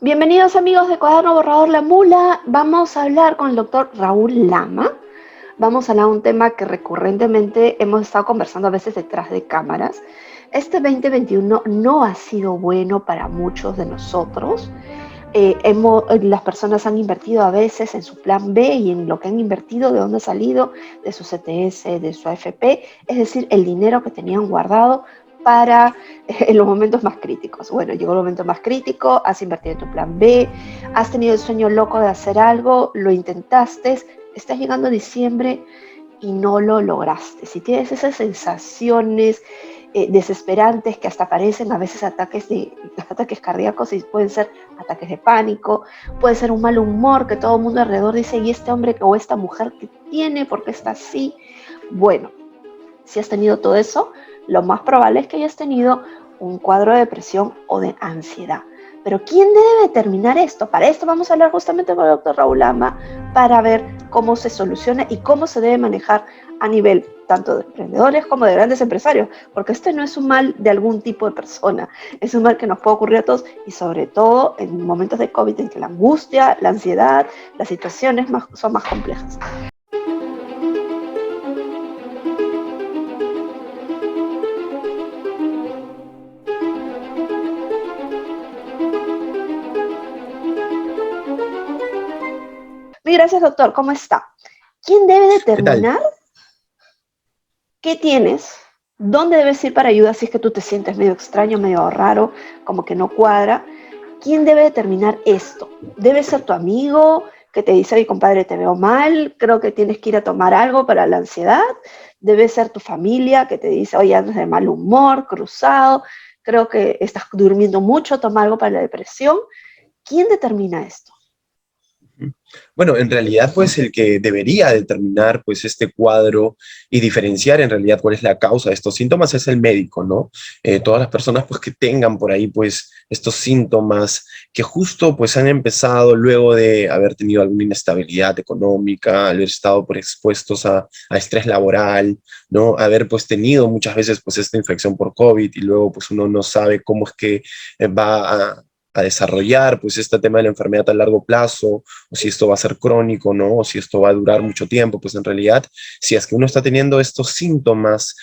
Bienvenidos amigos de Cuaderno Borrador La Mula. Vamos a hablar con el doctor Raúl Lama. Vamos a hablar de un tema que recurrentemente hemos estado conversando a veces detrás de cámaras. Este 2021 no ha sido bueno para muchos de nosotros. Las personas han invertido a veces en su plan B y en lo que han invertido, de dónde ha salido, de su CTS, de su AFP, es decir, el dinero que tenían guardado para en los momentos más críticos. Bueno, llegó el momento más crítico, has invertido en tu plan B, has tenido el sueño loco de hacer algo, lo intentaste, estás llegando a diciembre y no lo lograste. Si tienes esas sensaciones desesperantes que hasta parecen a veces ataques cardíacos y pueden ser ataques de pánico, puede ser un mal humor que todo el mundo alrededor dice, ¿y este hombre o esta mujer que tiene? ¿Por qué está así? Bueno, si has tenido todo eso, lo más probable es que hayas tenido un cuadro de depresión o de ansiedad. Pero ¿quién debe determinar esto? Para esto vamos a hablar justamente con el doctor Raúl Lama para ver cómo se soluciona y cómo se debe manejar a nivel tanto de emprendedores como de grandes empresarios, porque este no es un mal de algún tipo de persona, es un mal que nos puede ocurrir a todos y sobre todo en momentos de COVID en que la angustia, la ansiedad, las situaciones son más complejas. Muy gracias, doctor. ¿Cómo está? ¿Quién debe ¿Qué tal? determinar qué tienes? ¿Dónde debes ir para ayuda si es que tú te sientes medio extraño, medio raro, como que no cuadra? ¿Quién debe determinar esto? ¿Debe ser tu amigo que te dice, oye, compadre, te veo mal, creo que tienes que ir a tomar algo para la ansiedad? ¿Debe ser tu familia que te dice, oye, andas de mal humor, cruzado, creo que estás durmiendo mucho, toma algo para la depresión? ¿Quién determina esto? Bueno, en realidad, pues el que debería determinar pues este cuadro y diferenciar en realidad cuál es la causa de estos síntomas es el médico, ¿no? Todas las personas pues que tengan por ahí pues estos síntomas que justo pues han empezado luego de haber tenido alguna inestabilidad económica, haber estado pues expuestos a estrés laboral, ¿no? Haber pues tenido muchas veces pues esta infección por COVID y luego pues uno no sabe cómo es que va a desarrollar pues este tema de la enfermedad a largo plazo, o si esto va a ser crónico, ¿no? O si esto va a durar mucho tiempo, pues en realidad, si es que uno está teniendo estos síntomas,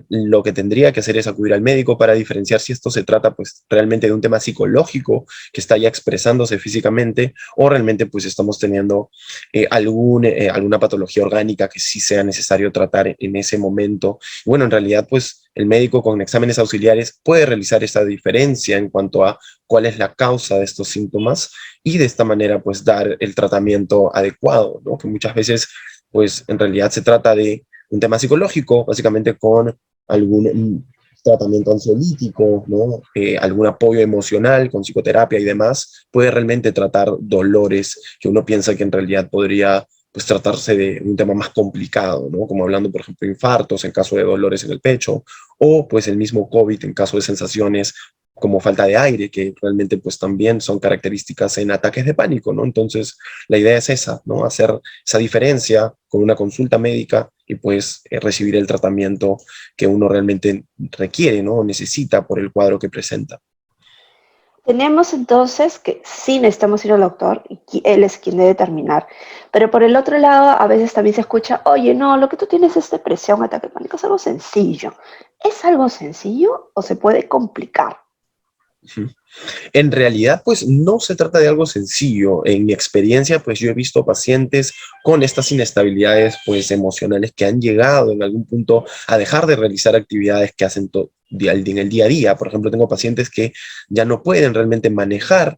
lo que tendría que hacer es acudir al médico para diferenciar si esto se trata pues realmente de un tema psicológico que está ya expresándose físicamente o realmente pues estamos teniendo alguna patología orgánica que sí sea necesario tratar en ese momento. Bueno, en realidad pues el médico con exámenes auxiliares puede realizar esta diferencia en cuanto a cuál es la causa de estos síntomas y de esta manera pues dar el tratamiento adecuado, ¿no? Que muchas veces pues en realidad se trata de un tema psicológico, básicamente con algún tratamiento ansiolítico, ¿no? Algún apoyo emocional con psicoterapia y demás, puede realmente tratar dolores que uno piensa que en realidad podría pues tratarse de un tema más complicado, ¿no? Como hablando, por ejemplo, de infartos en caso de dolores en el pecho, o pues el mismo COVID en caso de sensaciones como falta de aire, que realmente pues también son características en ataques de pánico, ¿no? Entonces, la idea es esa, ¿no? Hacer esa diferencia con una consulta médica y pues recibir el tratamiento que uno realmente requiere, ¿no? Necesita por el cuadro que presenta. Tenemos entonces que sí necesitamos ir al doctor y él es quien debe determinar. Pero por el otro lado, a veces también se escucha, oye, no, lo que tú tienes es depresión, ataque de pánico, es algo sencillo. ¿Es algo sencillo o se puede complicar? En realidad, pues no se trata de algo sencillo. En mi experiencia, pues yo he visto pacientes con estas inestabilidades, pues emocionales que han llegado en algún punto a dejar de realizar actividades que hacen en el día a día. Por ejemplo, tengo pacientes que ya no pueden realmente manejar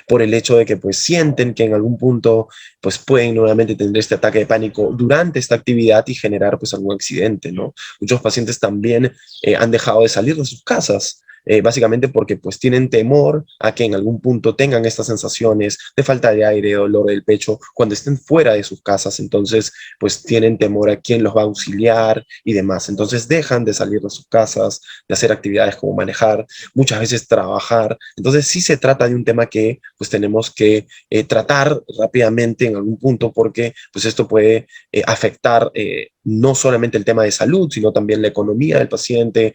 por el hecho de que pues sienten que en algún punto pues pueden nuevamente tener este ataque de pánico durante esta actividad y generar pues algún accidente, ¿no? Muchos pacientes también han dejado de salir de sus casas básicamente porque pues tienen temor a que en algún punto tengan estas sensaciones de falta de aire, dolor del pecho, cuando estén fuera de sus casas, entonces pues tienen temor a quién los va a auxiliar y demás, entonces dejan de salir de sus casas, de hacer actividades como manejar, muchas veces trabajar, entonces sí se trata de un tema que pues tenemos que tratar rápidamente en algún punto porque pues esto puede afectar no solamente el tema de salud, sino también la economía del paciente,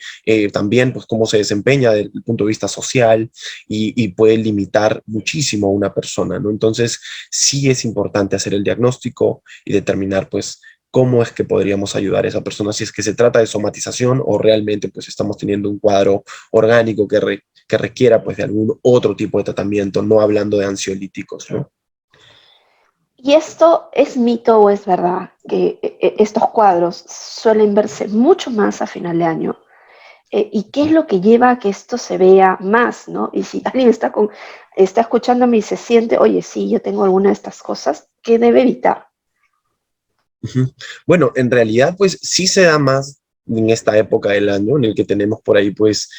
también pues cómo se desempeña desde el punto de vista social y puede limitar muchísimo a una persona, ¿no? Entonces, sí es importante hacer el diagnóstico y determinar pues cómo es que podríamos ayudar a esa persona, si es que se trata de somatización o realmente pues estamos teniendo un cuadro orgánico que requiera pues de algún otro tipo de tratamiento, no hablando de ansiolíticos, ¿no? ¿Y esto es mito o es verdad que estos cuadros suelen verse mucho más a final de año? ¿Y qué es lo que lleva a que esto se vea más, ¿no? Y si alguien está escuchándome y se siente, oye, sí, yo tengo alguna de estas cosas, ¿qué debe evitar? Ujú. Bueno, en realidad, pues sí se da más en esta época del año en el que tenemos por ahí, pues,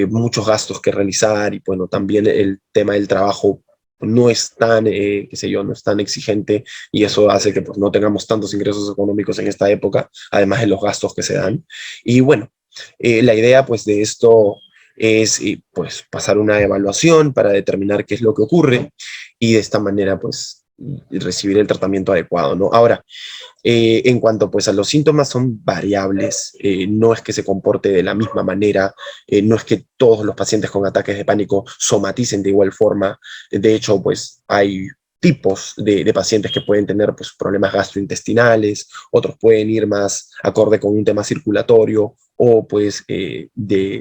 muchos gastos que realizar y, bueno, también el tema del trabajo no es tan, qué sé yo, no es tan exigente y eso hace que, pues, no tengamos tantos ingresos económicos en esta época, además de los gastos que se dan. Y, bueno, la idea, pues, de esto es, pues, pasar una evaluación para determinar qué es lo que ocurre y de esta manera, pues, recibir el tratamiento adecuado, ¿no? Ahora, en cuanto pues a los síntomas son variables, no es que se comporte de la misma manera, no es que todos los pacientes con ataques de pánico somaticen de igual forma, de hecho pues hay tipos de pacientes que pueden tener pues, problemas gastrointestinales, otros pueden ir más acorde con un tema circulatorio o pues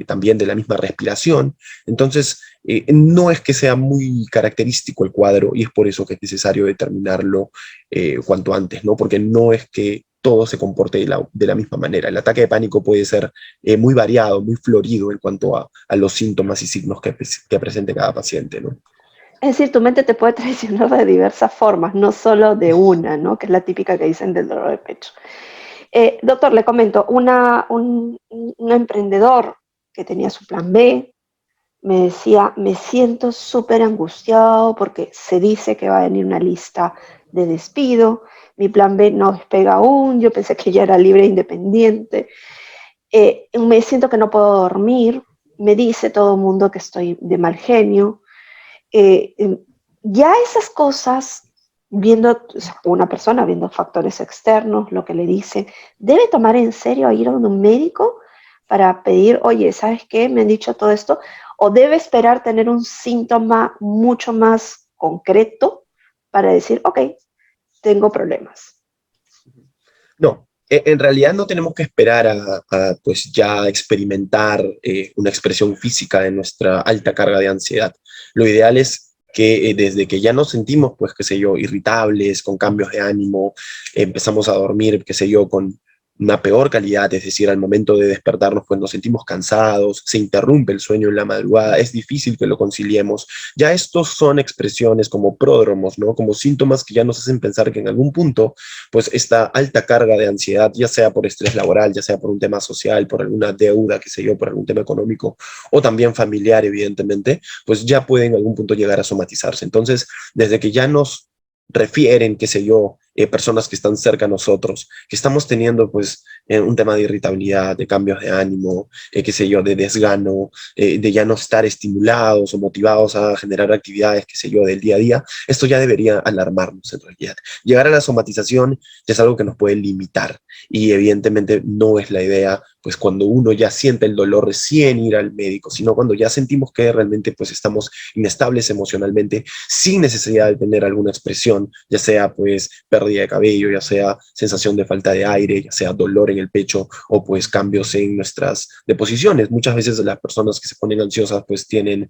también de la misma respiración. Entonces, no es que sea muy característico el cuadro y es por eso que es necesario determinarlo cuanto antes, ¿no? Porque no es que todo se comporte de la misma manera. El ataque de pánico puede ser muy variado, muy florido en cuanto a los síntomas y signos que presente cada paciente, ¿no? Es decir, tu mente te puede traicionar de diversas formas, no solo de una, ¿no? Que es la típica que dicen del dolor de pecho. Doctor, le comento, un emprendedor que tenía su plan B me decía, me siento súper angustiado porque se dice que va a venir una lista de despido, mi plan B no despega aún, yo pensé que ya era libre e independiente, me siento que no puedo dormir, me dice todo el mundo que estoy de mal genio. Eh, ya esas cosas, viendo o sea, una persona, viendo factores externos, lo que le dice, debe tomar en serio a ir a un médico para pedir, oye, ¿sabes qué? Me han dicho todo esto, o debe esperar tener un síntoma mucho más concreto para decir, ok, tengo problemas. No, en realidad no tenemos que esperar pues ya experimentar una expresión física de nuestra alta carga de ansiedad. Lo ideal es que desde que ya nos sentimos, pues, qué sé yo, irritables, con cambios de ánimo, empezamos a dormir, qué sé yo, con una peor calidad, es decir, al momento de despertarnos, pues nos sentimos cansados, se interrumpe el sueño en la madrugada, es difícil que lo conciliemos. Ya estos son expresiones como pródromos, ¿no? Como síntomas que ya nos hacen pensar que en algún punto pues esta alta carga de ansiedad, ya sea por estrés laboral, ya sea por un tema social, por alguna deuda, qué sé yo, por algún tema económico, o también familiar, evidentemente, pues ya puede en algún punto llegar a somatizarse. Entonces, desde que ya nos refieren, qué sé yo, personas que están cerca a nosotros, que estamos teniendo pues un tema de irritabilidad, de cambios de ánimo, qué sé yo, de desgano, de ya no estar estimulados o motivados a generar actividades, qué sé yo, del día a día, esto ya debería alarmarnos en realidad. Llegar a la somatización ya es algo que nos puede limitar y evidentemente no es la idea, pues cuando uno ya siente el dolor recién ir al médico, sino cuando ya sentimos que realmente pues estamos inestables emocionalmente sin necesidad de tener alguna expresión, ya sea pues pérdida de cabello, ya sea sensación de falta de aire, ya sea dolor en el pecho o pues cambios en nuestras deposiciones. Muchas veces las personas que se ponen ansiosas pues tienen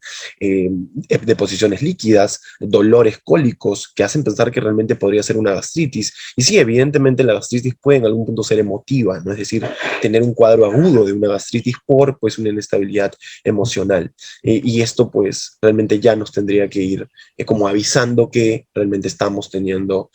deposiciones líquidas, dolores cólicos que hacen pensar que realmente podría ser una gastritis. Y sí, evidentemente la gastritis puede en algún punto ser emotiva, ¿no? Es decir, tener un cuadro agudo de una gastritis por pues una inestabilidad emocional. Y esto pues realmente ya nos tendría que ir como avisando que realmente estamos teniendo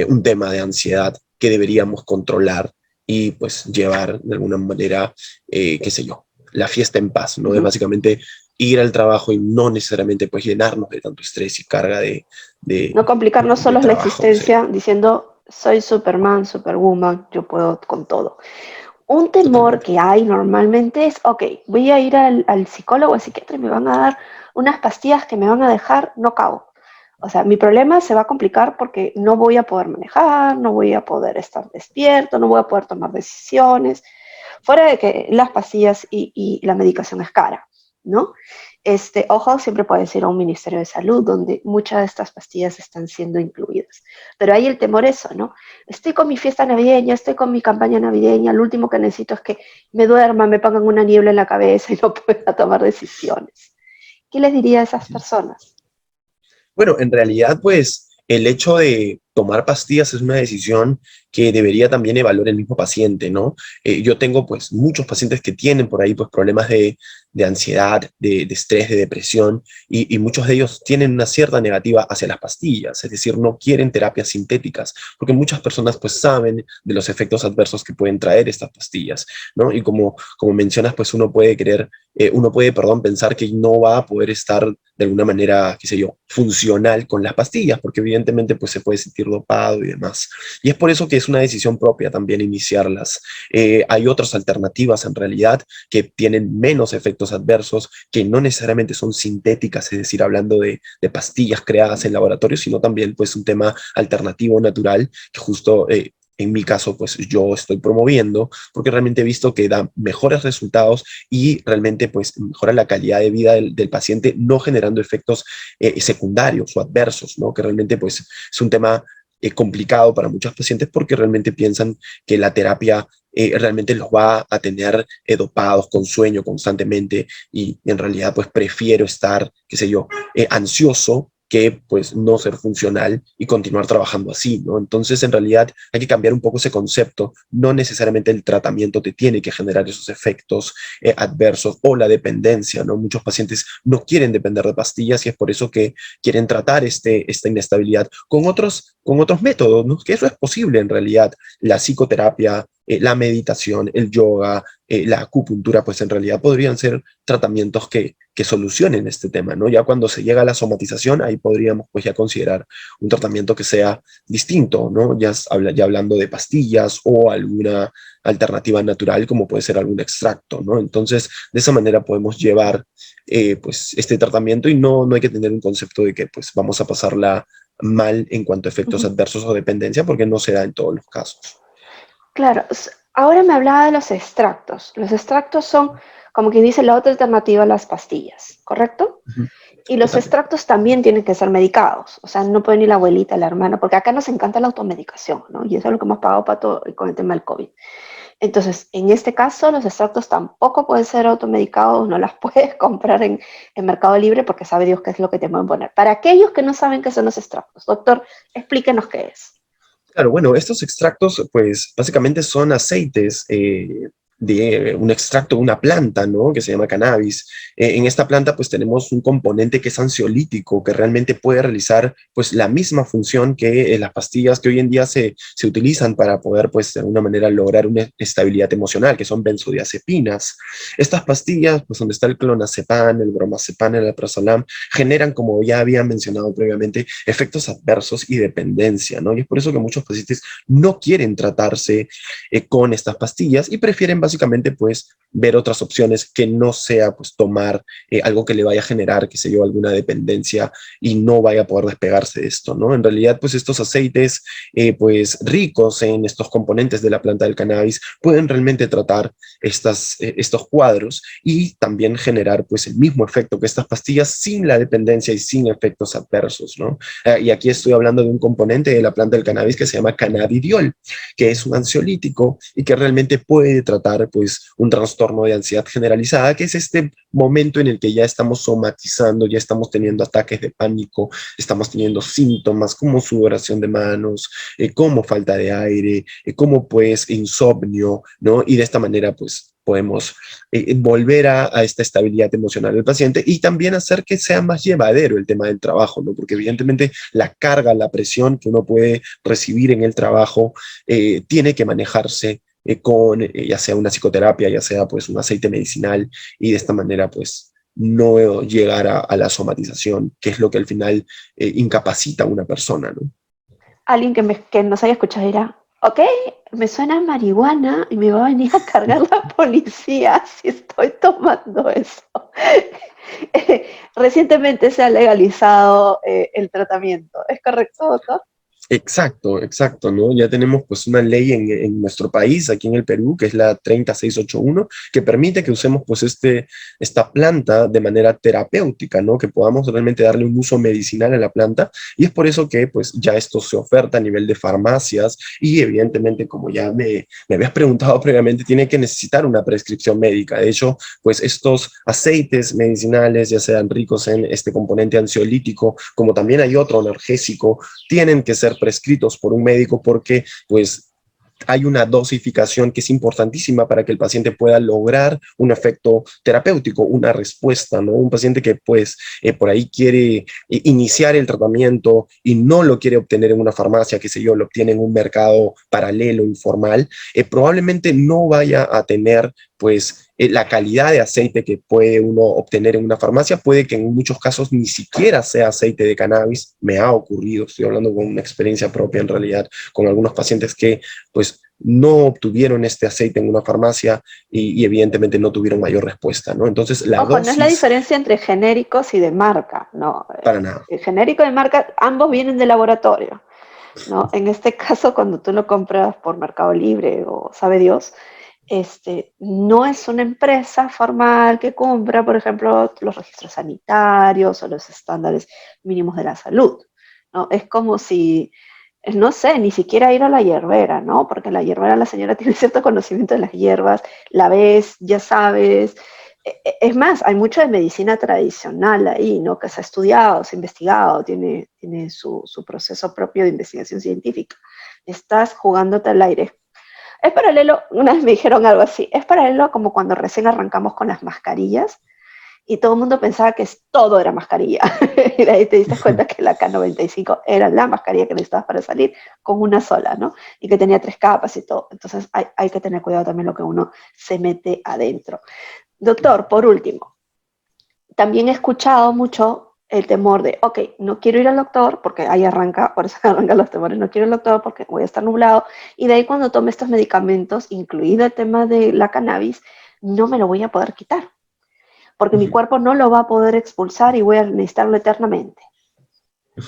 un tema de ansiedad que deberíamos controlar y pues llevar de alguna manera, qué sé yo, la fiesta en paz, ¿no? Es Ujú. básicamente ir al trabajo y no necesariamente pues llenarnos de tanto estrés y carga No complicarnos de solo la trabajo, qué sé yo. existencia diciendo, soy Superman, Superwoman, yo puedo con todo. Un temor Totalmente. que hay normalmente es, ok, voy a ir al psicólogo, al psiquiatra y me van a dar unas pastillas que me van a dejar knockout. O sea, mi problema se va a complicar porque no voy a poder manejar, no voy a poder estar despierto, no voy a poder tomar decisiones, fuera de que las pastillas y la medicación es cara, ¿no? Ojo, siempre puedes ir a un ministerio de salud donde muchas de estas pastillas están siendo incluidas. Pero hay el temor eso, ¿no? Estoy con mi fiesta navideña, estoy con mi campaña navideña, lo último que necesito es que me duerma, me pongan una niebla en la cabeza y no pueda tomar decisiones. ¿Qué les diría a esas personas? Bueno, en realidad, pues el hecho de tomar pastillas es una decisión que debería también evaluar el mismo paciente, ¿no? Yo tengo pues muchos pacientes que tienen por ahí pues problemas de ansiedad, de estrés, de depresión, y muchos de ellos tienen una cierta negativa hacia las pastillas, es decir, no quieren terapias sintéticas, porque muchas personas pues saben de los efectos adversos que pueden traer estas pastillas, ¿no? Y como mencionas, pues uno puede, perdón, pensar que no va a poder estar de alguna manera, qué sé yo, funcional con las pastillas, porque evidentemente pues se puede sentir dopado y demás. Y es por eso que es una decisión propia también iniciarlas. Hay otras alternativas en realidad que tienen menos efectos adversos, que no necesariamente son sintéticas, es decir, hablando de pastillas creadas en laboratorio, sino también pues un tema alternativo natural, que justo en mi caso, pues yo estoy promoviendo, porque realmente he visto que da mejores resultados y realmente pues mejora la calidad de vida del paciente, no generando efectos secundarios o adversos, ¿no? Que realmente pues es un tema complicado para muchos pacientes porque realmente piensan que la terapia realmente los va a tener dopados con sueño constantemente y en realidad pues prefiero estar, qué sé yo, ansioso que pues no ser funcional y continuar trabajando así, ¿no? Entonces, en realidad hay que cambiar un poco ese concepto. No necesariamente el tratamiento te tiene que generar esos efectos adversos o la dependencia, ¿no? Muchos pacientes no quieren depender de pastillas y es por eso que quieren tratar esta inestabilidad con otros métodos, ¿no? Que eso es posible en realidad. La psicoterapia, la meditación, el yoga, la acupuntura, pues en realidad podrían ser tratamientos que solucionen este tema, ¿no? Ya cuando se llega a la somatización, ahí podríamos pues ya considerar un tratamiento que sea distinto, ¿no? Ya hablando de pastillas o alguna alternativa natural como puede ser algún extracto, ¿no? Entonces, de esa manera podemos llevar pues este tratamiento y no hay que tener un concepto de que pues vamos a pasarla mal en cuanto a efectos Ujú. adversos o dependencia porque no se da en todos los casos. Claro, ahora me hablaba de los extractos. Los extractos son, como quien dice, la otra alternativa a las pastillas, ¿correcto? Ujú. Y los Totalmente. extractos también tienen que ser medicados, o sea, no puede ni la abuelita, la hermana, porque acá nos encanta la automedicación, ¿no? Y eso es lo que hemos pagado para todo con el tema del COVID. Entonces, en este caso, los extractos tampoco pueden ser automedicados, no las puedes comprar en Mercado Libre porque sabe Dios qué es lo que te pueden poner. Para aquellos que no saben qué son los extractos, doctor, explíquenos qué es. Claro, bueno, estos extractos, pues básicamente son aceites de un extracto de una planta, ¿no? Que se llama cannabis. En esta planta, pues tenemos un componente que es ansiolítico, que realmente puede realizar, pues, la misma función que las pastillas que hoy en día se utilizan para poder, pues, de alguna manera lograr una estabilidad emocional, que son benzodiazepinas. Estas pastillas, pues, donde está el clonazepam, el bromazepam, el alprazolam, generan, como ya había mencionado previamente, efectos adversos y dependencia, ¿no? Y es por eso que muchos pacientes no quieren tratarse con estas pastillas y prefieren básicamente pues ver otras opciones que no sea pues tomar algo que le vaya a generar, qué sé yo, alguna dependencia y no vaya a poder despegarse de esto, ¿no? En realidad pues estos aceites pues ricos en estos componentes de la planta del cannabis pueden realmente tratar estos cuadros y también generar pues el mismo efecto que estas pastillas sin la dependencia y sin efectos adversos, ¿no? Y aquí estoy hablando de un componente de la planta del cannabis que se llama cannabidiol, que es un ansiolítico y que realmente puede tratar pues un trastorno de ansiedad generalizada, que es este momento en el que ya estamos somatizando, ya estamos teniendo ataques de pánico, estamos teniendo síntomas como sudoración de manos, como falta de aire, como pues insomnio, ¿no? Y de esta manera pues podemos volver a esta estabilidad emocional del paciente y también hacer que sea más llevadero el tema del trabajo, ¿no? Porque evidentemente la carga, la presión que uno puede recibir en el trabajo tiene que manejarse con ya sea una psicoterapia, ya sea pues un aceite medicinal y de esta manera pues no llegar a la somatización, que es lo que al final incapacita a una persona, ¿no? Alguien que nos haya escuchado dirá, ok, me suena a marihuana y me va a venir a cargar la policía si estoy tomando eso. Recientemente se ha legalizado el tratamiento. ¿Es correcto, doctor? Exacto, exacto, ¿no? Ya tenemos pues una ley en nuestro país, aquí en el Perú, que es la 30681, que permite que usemos pues esta planta de manera terapéutica, ¿no? Que podamos realmente darle un uso medicinal a la planta, y es por eso que pues ya esto se oferta a nivel de farmacias, y evidentemente, como ya me habías preguntado previamente, tiene que necesitar una prescripción médica. De hecho, pues estos aceites medicinales, ya sean ricos en este componente ansiolítico, como también hay otro analgésico, tienen que ser prescritos por un médico porque pues hay una dosificación que es importantísima para que el paciente pueda lograr un efecto terapéutico, una respuesta, ¿no? Un paciente que pues por ahí quiere iniciar el tratamiento y no lo quiere obtener en una farmacia, qué sé yo, lo obtiene en un mercado paralelo, informal, probablemente no vaya a tener pues la calidad de aceite que puede uno obtener en una farmacia, puede que en muchos casos ni siquiera sea aceite de cannabis, me ha ocurrido, estoy hablando con una experiencia propia en realidad, con algunos pacientes que pues no obtuvieron este aceite en una farmacia y evidentemente no tuvieron mayor respuesta, ¿no? Entonces la Ojo, no es la dosis, diferencia entre genéricos y de marca, no. para nada. El genérico y de marca, ambos vienen de laboratorio, ¿no? En este caso, cuando tú lo compras por Mercado Libre o sabe Dios, no es una empresa formal que cumpla, por ejemplo, los registros sanitarios o los estándares mínimos de la salud, ¿no? Es como si, no sé, ni siquiera ir a la hierbera, ¿no? Porque la hierbera, la señora tiene cierto conocimiento de las hierbas, la ves, ya sabes. Es más, hay mucho de medicina tradicional ahí, ¿no? Que se ha estudiado, se ha investigado, tiene su proceso propio de investigación científica. Estás jugándote al aire. Es paralelo, una vez me dijeron algo así, es paralelo a como cuando recién arrancamos con las mascarillas y todo el mundo pensaba que todo era mascarilla. Y de ahí te diste cuenta que la K95 era la mascarilla que necesitabas para salir con una sola, ¿no? Y que tenía 3 capas y todo. Entonces hay que tener cuidado también lo que uno se mete adentro. Doctor, por último, también he escuchado mucho el temor de, ok, no quiero ir al doctor, porque ahí arranca, por eso arrancan los temores, no quiero ir al doctor porque voy a estar nublado, y de ahí cuando tome estos medicamentos, incluido el tema de la cannabis, no me lo voy a poder quitar, porque mi cuerpo no lo va a poder expulsar y voy a necesitarlo eternamente,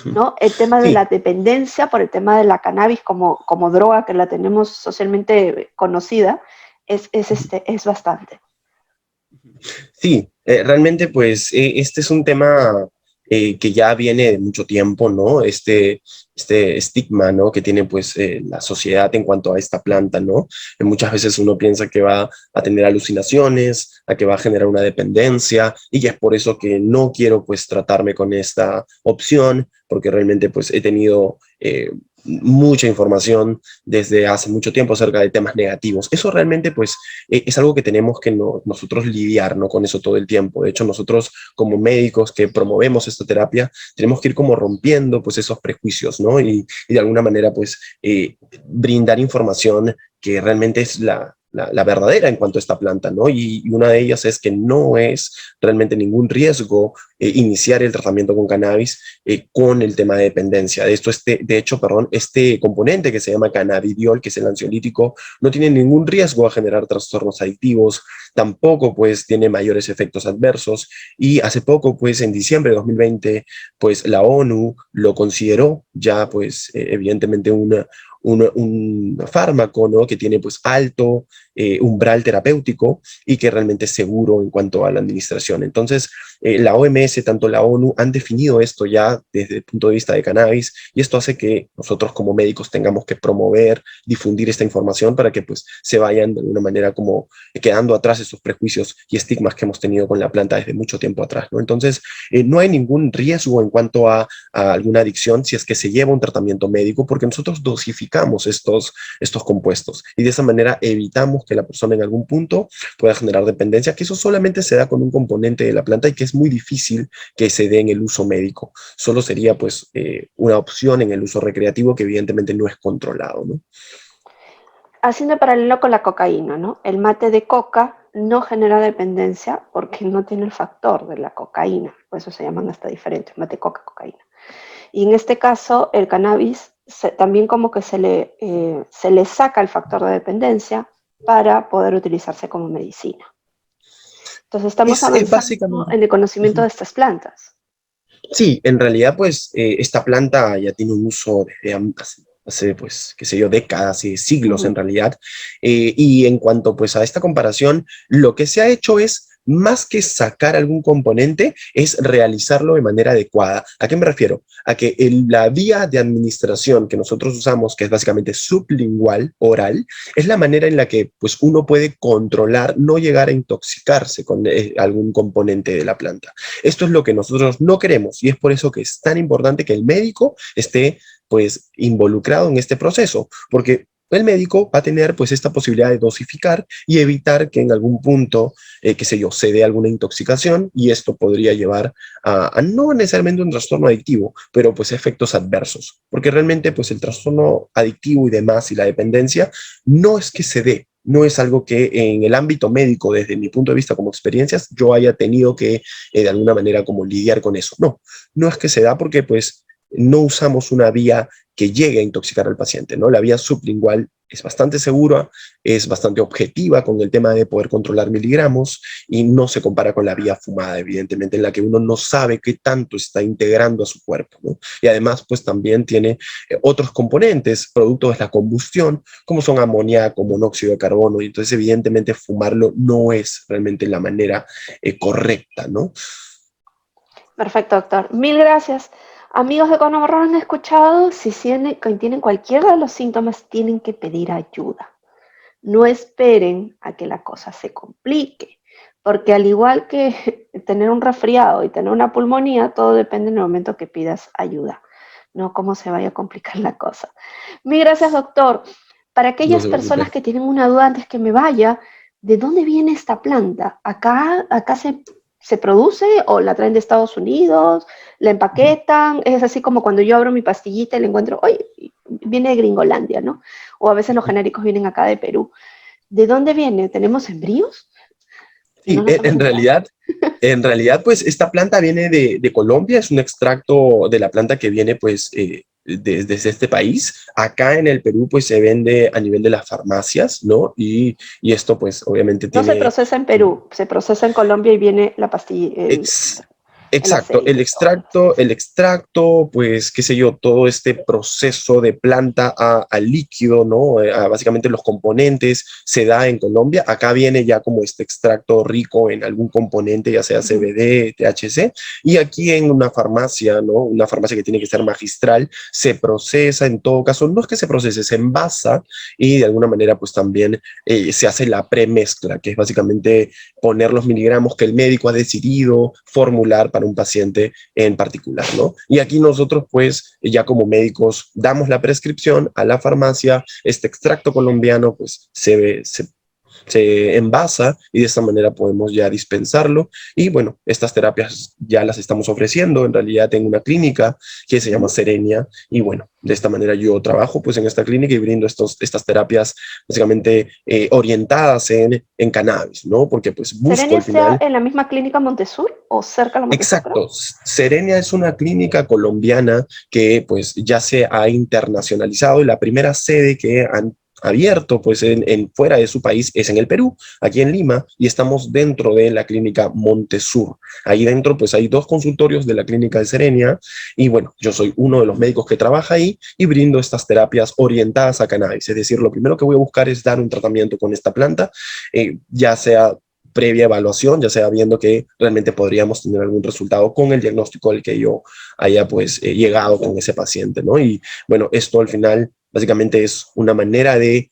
¿no? El tema de la Sí, dependencia por el tema de la cannabis como droga que la tenemos socialmente conocida, es bastante. sí, realmente pues este es un tema que ya viene de mucho tiempo, ¿no? Este estigma, ¿no? Que tiene pues la sociedad en cuanto a esta planta, ¿no? Muchas veces uno piensa que va a tener alucinaciones, a que va a generar una dependencia y es por eso que no quiero pues tratarme con esta opción, porque realmente pues he tenido mucha información desde hace mucho tiempo acerca de temas negativos. Eso realmente pues es algo que tenemos que nosotros lidiar, ¿no? Con eso todo el tiempo. De hecho, nosotros como médicos que promovemos esta terapia, tenemos que ir como rompiendo pues esos prejuicios, ¿no? Y de alguna manera pues brindar información que realmente es la verdadera en cuanto a esta planta, ¿no? Y una de ellas es que no es realmente ningún riesgo iniciar el tratamiento con cannabis con el tema de dependencia. De esto, de hecho, perdón, este componente que se llama cannabidiol, que es el ansiolítico, no tiene ningún riesgo a generar trastornos adictivos, tampoco pues tiene mayores efectos adversos y hace poco pues en diciembre de 2020 pues la ONU lo consideró ya pues evidentemente un fármaco, ¿no? Que tiene pues alto umbral terapéutico y que realmente es seguro en cuanto a la administración. Entonces, la OMS, tanto la ONU, han definido esto ya desde el punto de vista de cannabis y esto hace que nosotros como médicos tengamos que promover, difundir esta información para que pues se vayan de alguna manera como quedando atrás esos prejuicios y estigmas que hemos tenido con la planta desde mucho tiempo atrás, ¿no? Entonces, no hay ningún riesgo en cuanto a alguna adicción si es que se lleva un tratamiento médico porque nosotros dosificamos estos compuestos y de esa manera evitamos que la persona en algún punto pueda generar dependencia, que eso solamente se da con un componente de la planta y que es muy difícil que se dé en el uso médico. Solo sería pues una opción en el uso recreativo que evidentemente no es controlado, ¿no? Haciendo paralelo con la cocaína, ¿no? El mate de coca no genera dependencia porque no tiene el factor de la cocaína, por eso se llaman hasta diferentes, mate coca, cocaína. Y en este caso, el cannabis también como que se le saca el factor de dependencia para poder utilizarse como medicina. Entonces estamos Es avanzando básicamente... en el conocimiento Ujú. de estas plantas. Sí, en realidad, pues, esta planta ya tiene un uso desde hace, pues, qué sé yo, décadas y siglos en Ujú. realidad. Y en cuanto, pues, a esta comparación, lo que se ha hecho es, más que sacar algún componente, es realizarlo de manera adecuada. ¿A qué me refiero? A que la vía de administración que nosotros usamos, que es básicamente sublingual, oral, es la manera en la que, pues, uno puede controlar, no llegar a intoxicarse con algún componente de la planta. Esto es lo que nosotros no queremos y es por eso que es tan importante que el médico esté pues involucrado en este proceso, porque el médico va a tener pues esta posibilidad de dosificar y evitar que en algún punto, qué sé yo, se dé alguna intoxicación y esto podría llevar a no necesariamente un trastorno adictivo, pero pues efectos adversos, porque realmente pues el trastorno adictivo y demás y la dependencia no es que se dé, no es algo que en el ámbito médico, desde mi punto de vista como experiencias, yo haya tenido que de alguna manera como lidiar con eso. No, no es que se da porque pues no usamos una vía que llegue a intoxicar al paciente, ¿no? La vía sublingual es bastante segura, es bastante objetiva con el tema de poder controlar miligramos y no se compara con la vía fumada, evidentemente, en la que uno no sabe qué tanto está integrando a su cuerpo, ¿no? Y además, pues también tiene otros componentes, productos de la combustión, como son amoníaco, monóxido de carbono, y entonces evidentemente fumarlo no es realmente la manera correcta, ¿no? Perfecto, doctor. Mil gracias. Amigos de Conobarro, han escuchado, si tienen cualquiera de los síntomas, tienen que pedir ayuda. No esperen a que la cosa se complique, porque al igual que tener un resfriado y tener una pulmonía, todo depende en el momento que pidas ayuda, no cómo se vaya a complicar la cosa. Mil gracias, doctor. Para No aquellas se personas preocupe. que tienen una duda antes que me vaya, ¿de dónde viene esta planta? ¿Acá se produce o la traen de Estados Unidos? ¿La empaquetan? Es así como cuando yo abro mi pastillita y le encuentro, oye, viene de Gringolandia, ¿no? O a veces los genéricos vienen acá de Perú. ¿De dónde viene? ¿Tenemos embrios? ¿Y no Sí, nos hemos enterado? en realidad, pues esta planta viene de Colombia, es un extracto de la planta que viene pues desde este país. Acá en el Perú pues se vende a nivel de las farmacias, ¿no? Y esto pues obviamente No se tiene... procesa en Perú, se procesa en Colombia y viene la pastilla, Ex- el exacto, aceite y todo lo demás. el extracto, pues, qué sé yo, todo este proceso de planta a líquido, ¿no? Básicamente los componentes se da en Colombia. Acá viene ya como este extracto rico en algún componente, ya sea Ujú. CBD, THC, y aquí en una farmacia, ¿no? Una farmacia que tiene que ser magistral, se procesa en todo caso, no es que se procese, se envasa y de alguna manera pues también se hace la premezcla, que es básicamente poner los miligramos que el médico ha decidido formular para un paciente en particular, ¿no? Y aquí nosotros, pues, ya como médicos, damos la prescripción a la farmacia, este extracto colombiano, pues, se envasa y de esta manera podemos ya dispensarlo. Y bueno, estas terapias ya las estamos ofreciendo. En realidad tengo una clínica que se llama Ujú. Serenia y bueno, de esta manera yo trabajo pues en esta clínica y brindo estas terapias básicamente orientadas en cannabis, ¿no? Porque pues busco ¿Serenia al está final... en la misma clínica Montesur o cerca de la Montesur, creo? Exacto. Serenia es una clínica colombiana que pues ya se ha internacionalizado y la primera sede que han abierto pues fuera de su país es en el Perú, aquí en Lima, y estamos dentro de la clínica Montesur. Ahí dentro pues hay dos consultorios de la clínica de Serenia y bueno, yo soy uno de los médicos que trabaja ahí y brindo estas terapias orientadas a cannabis. Es decir, lo primero que voy a buscar es dar un tratamiento con esta planta, ya sea previa evaluación, ya sea viendo que realmente podríamos tener algún resultado con el diagnóstico al que yo haya pues llegado con ese paciente, ¿no? Y bueno, esto al final básicamente es una manera de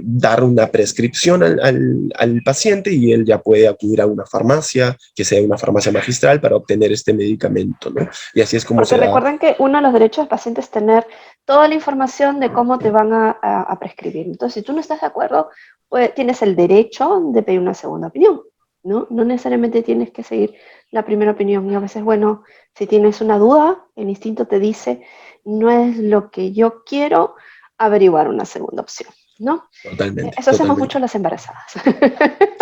dar una prescripción al paciente y él ya puede acudir a una farmacia, que sea una farmacia magistral, para obtener este medicamento, ¿no? Y así es como Porque se da. recuerden que uno de los derechos del paciente es tener toda la información de cómo te van a prescribir. Entonces, si tú no estás de acuerdo, pues tienes el derecho de pedir una segunda opinión, ¿no? No necesariamente tienes que seguir la primera opinión. Y a veces, bueno, si tienes una duda, el instinto te dice, no es lo que yo quiero, averiguar una segunda opción. ¿no? Totalmente, Eso hacemos totalmente. mucho las embarazadas.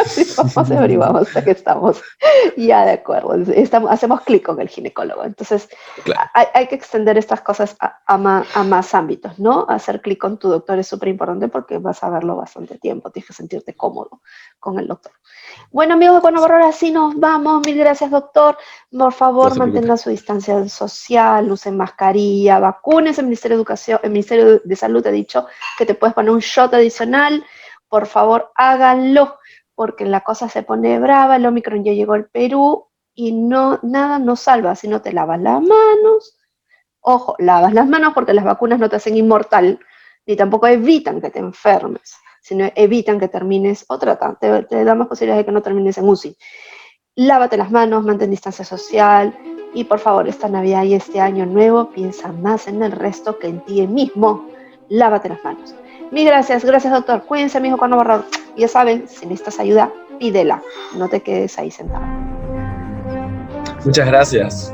Sí, vamos y averiguamos que estamos ya de acuerdo. Hacemos clic con el ginecólogo. Entonces, Claro. hay que extender estas cosas a más ámbitos, ¿no? Hacer clic con tu doctor es súper importante porque vas a verlo bastante tiempo. Tienes que sentirte cómodo con el doctor. Bueno, amigos, bueno, por ahora sí nos vamos. Mil gracias, doctor. Por No favor, se preocupe. mantenga su distancia social, usen mascarilla, vacunes. El Ministerio de Educación, el Ministerio de Salud te ha dicho que te puedes poner un shot adicional. Por favor, háganlo, porque la cosa se pone brava. El Omicron ya llegó al Perú y no, nada nos salva si no te lavas las manos. Ojo, lavas las manos porque las vacunas no te hacen inmortal, ni tampoco evitan que te enfermes, sino evitan que termines o tratan, te da más posibilidades de que no termines en UCI. Lávate las manos, mantén distancia social y por favor, esta Navidad y este año nuevo, piensa más en el resto que en ti mismo. Lávate las manos. Mil gracias, gracias doctor. Cuídense, amigo Cuerno Borrador. Ya saben, si necesitas ayuda, pídela. No te quedes ahí sentado. Muchas gracias.